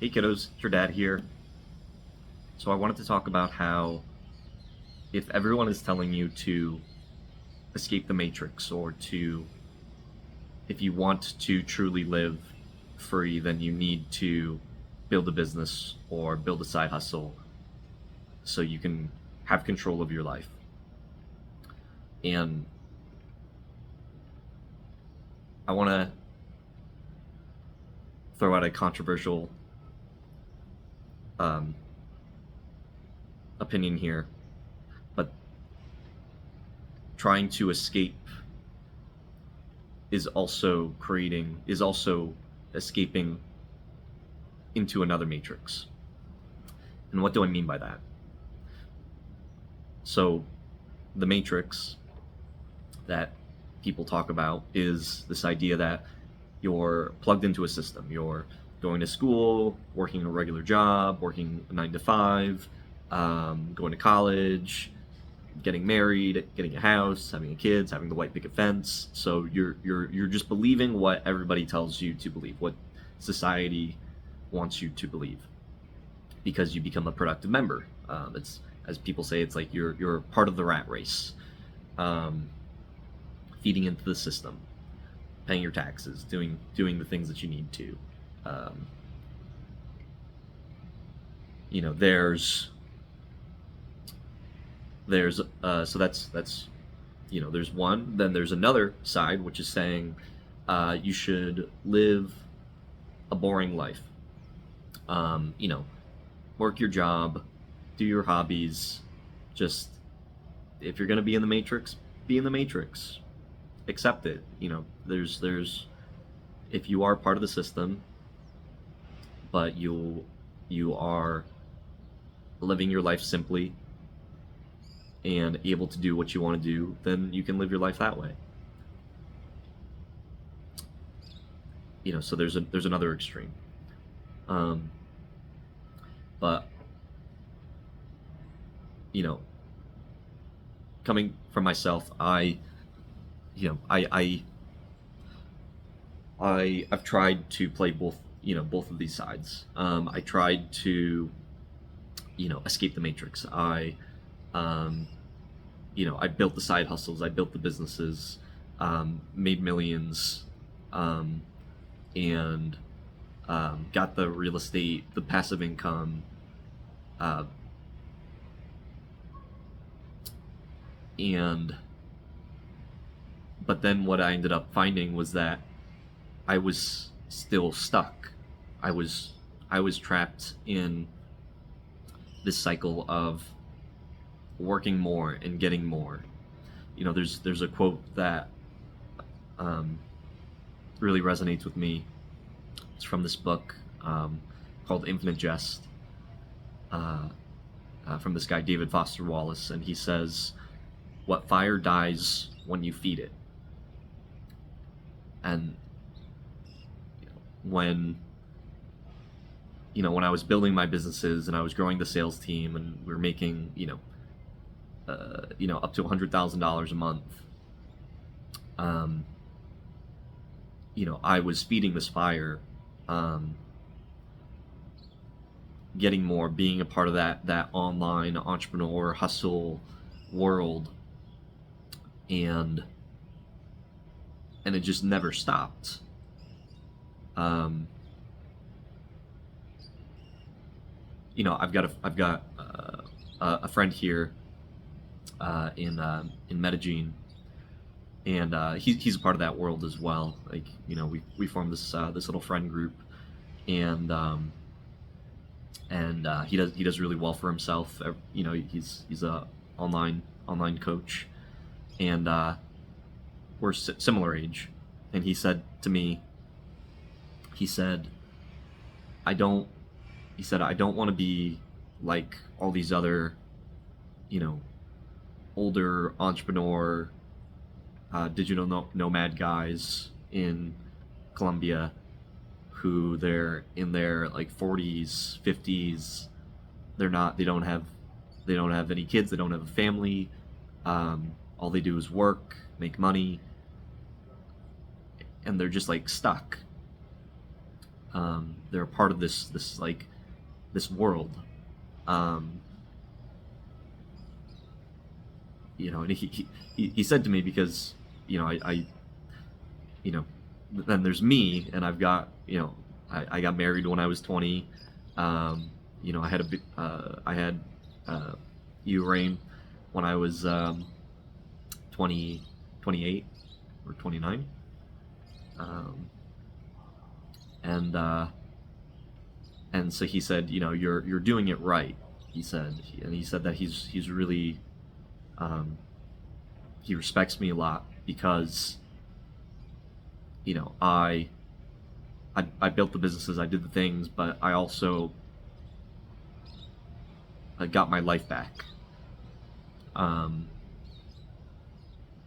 Hey kiddos, it's your dad here. So I wanted to talk about how if everyone is telling you to escape the matrix or if you want to truly live free, then you need to build a business or build a side hustle so you can have control of your life. And I want to throw out a controversial um, opinion here, but trying to escape is also escaping into another matrix. And what do I mean by that? So the matrix that people talk about is this idea that you're plugged into a system. You're going to school, working a regular job, working a 9 to 5, going to college, getting married, getting a house, having kids, having the white picket fence. So you're just believing what everybody tells you to believe, what society wants you to believe, because you become a productive member. It's, as people say, it's like you're part of the rat race, feeding into the system, paying your taxes, doing the things that you need to. Um, there's so that's there's one. Then there's another side which is saying you should live a boring life. Work your job, do your hobbies. Just, if you're gonna be in the matrix, be in the matrix. Accept it. There's if you are part of the system, but you are living your life simply and able to do what you want to do, then you can live your life that way. So there's another extreme. But coming from myself, I've tried to play both of these sides. I tried to escape the matrix. I built the side hustles, I built the businesses, made millions, and got the real estate, the passive income, uh, and but then what I ended up finding was that I was still stuck. I was trapped in this cycle of working more and getting more. There's a quote that really resonates with me. It's from this book called Infinite Jest, from this guy David Foster Wallace, and he says, "What fire dies when you feed it." And when when I was building my businesses and I was growing the sales team and we were making up to $100,000 a month, I was feeding this fire, getting more, being a part of that online entrepreneur hustle world, and it just never stopped. I've got a friend here in Medellin, and he's a part of that world as well. Like, we formed this little friend group, and he does really well for himself. He's a online coach, and we're similar age. And he said to me, he said, I don't I don't want to be like all these other, older entrepreneur, digital nomad guys in Colombia, who they're in their like 40s, 50s. They don't have any kids. They don't have a family. All they do is work, make money, and they're just like stuck. They're a part of this like this world. Um, and he said to me, because I then there's me, and I've got, I got married when I was 20. I had I had you, Rain, when I was 20, 28 or 29. Um, and so he said, you're doing it right. He said, and he said that he's really, he respects me a lot because, I built the businesses, I did the things, but I also got my life back. And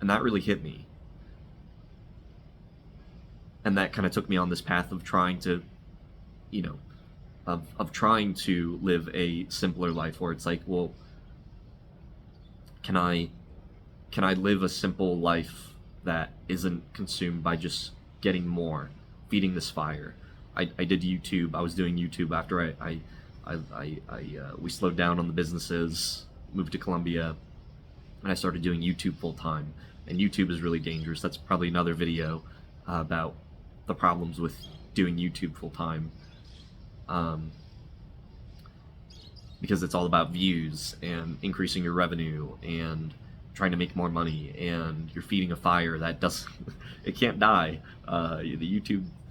that really hit me. And that kind of took me on this path of trying to, of trying to live a simpler life, where it's like, well, can I live a simple life that isn't consumed by just getting more, feeding this fire? I did YouTube. I was doing YouTube after we slowed down on the businesses, moved to Colombia, and I started doing YouTube full time. And YouTube is really dangerous. That's probably another video about the problems with doing YouTube full time, because it's all about views and increasing your revenue and trying to make more money, and you're feeding a fire that doesn't it can't die. The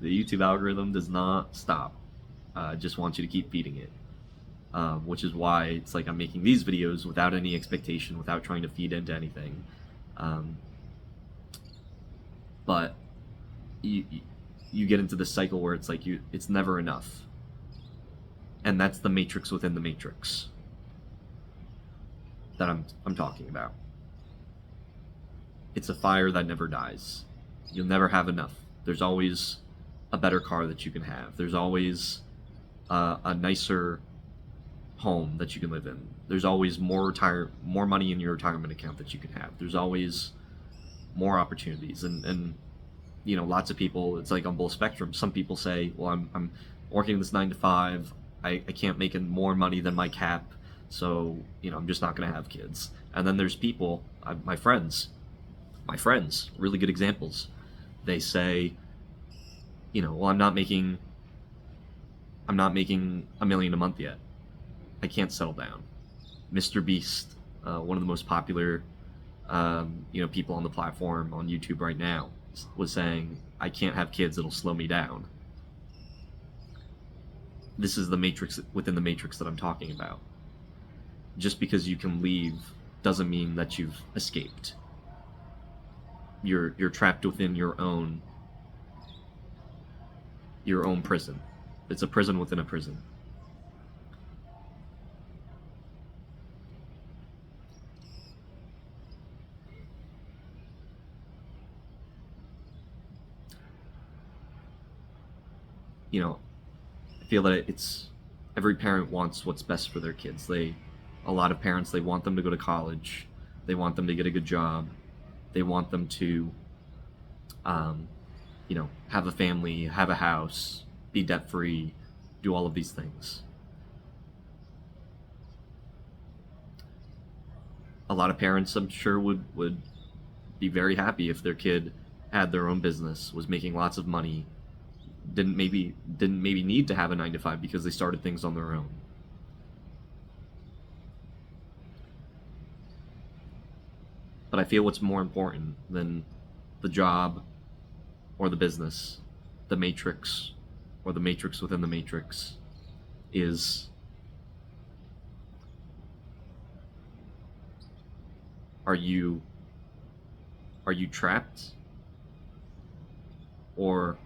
YouTube algorithm does not stop. It just wants you to keep feeding it, which is why it's like I'm making these videos without any expectation, without trying to feed into anything. But you get into this cycle where it's like it's never enough, and that's the matrix within the matrix that I'm talking about. It's a fire that never dies. You'll never have enough. There's always a better car that you can have. There's always a nicer home that you can live in. There's always more money in your retirement account that you can have. There's always more opportunities, and lots of people, it's like on both spectrums. Some people say, well, I'm working this 9 to 5. I can't make more money than my cap, so I'm just not going to have kids. And then there's people, my friends, really good examples. They say, well, I'm not making $1 million a month yet. I can't settle down. Mr. Beast, one of the most popular people on the platform on YouTube right now, was saying, I can't have kids, it'll slow me down. This is the matrix within the matrix that I'm talking about. Just because you can leave doesn't mean that you've escaped. You're trapped within your own prison. It's a prison within a prison. I feel that it's every parent wants what's best for their kids. A lot of parents, they want them to go to college. They want them to get a good job. They want them to, have a family, have a house, be debt-free, do all of these things. A lot of parents, I'm sure, would be very happy if their kid had their own business, was making lots of money, didn't maybe need to have a 9 to 5 because they started things on their own. But I feel what's more important than the job or the business, the matrix or the matrix within the matrix, is, are you trapped, or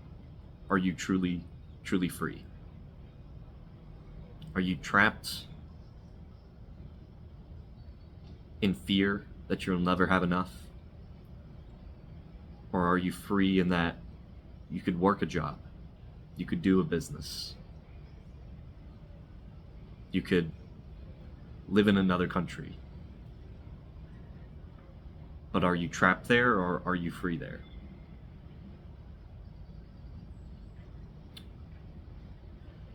are you truly free? Are you trapped in fear that you'll never have enough? Or are you free in that you could work a job, you could do a business, you could live in another country? But are you trapped there, or are you free there?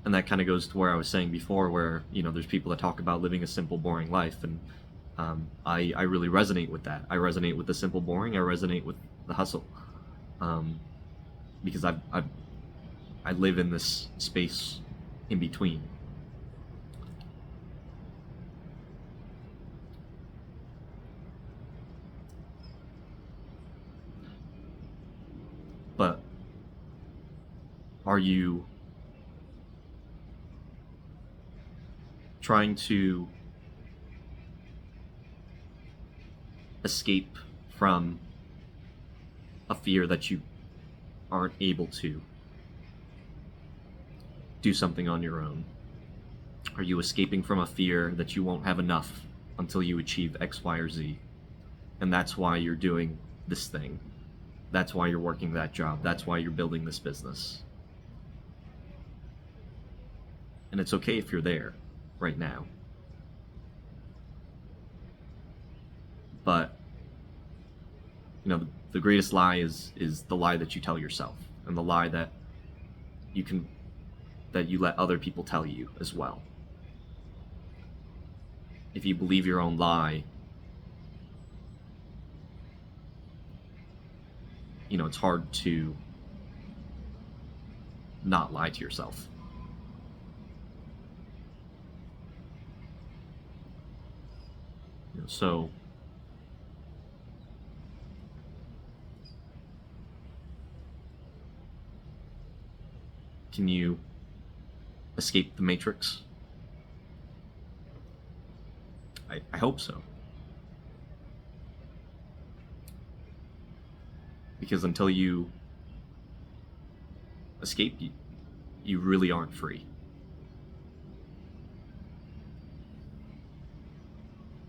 And that kind of goes to where I was saying before, where there's people that talk about living a simple, boring life, and I really resonate with that. I resonate with the simple, boring. I resonate with the hustle, because I live in this space in between. But are you trying to escape from a fear that you aren't able to do something on your own? Are you escaping from a fear that you won't have enough until you achieve X, Y, or Z? And that's why you're doing this thing. That's why you're working that job. That's why you're building this business. And it's okay if you're there right now. But the greatest lie is the lie that you tell yourself, and the lie that you let other people tell you as well. If you believe your own lie, it's hard to not lie to yourself. So can you escape the matrix? I hope so. Because until you escape, you really aren't free.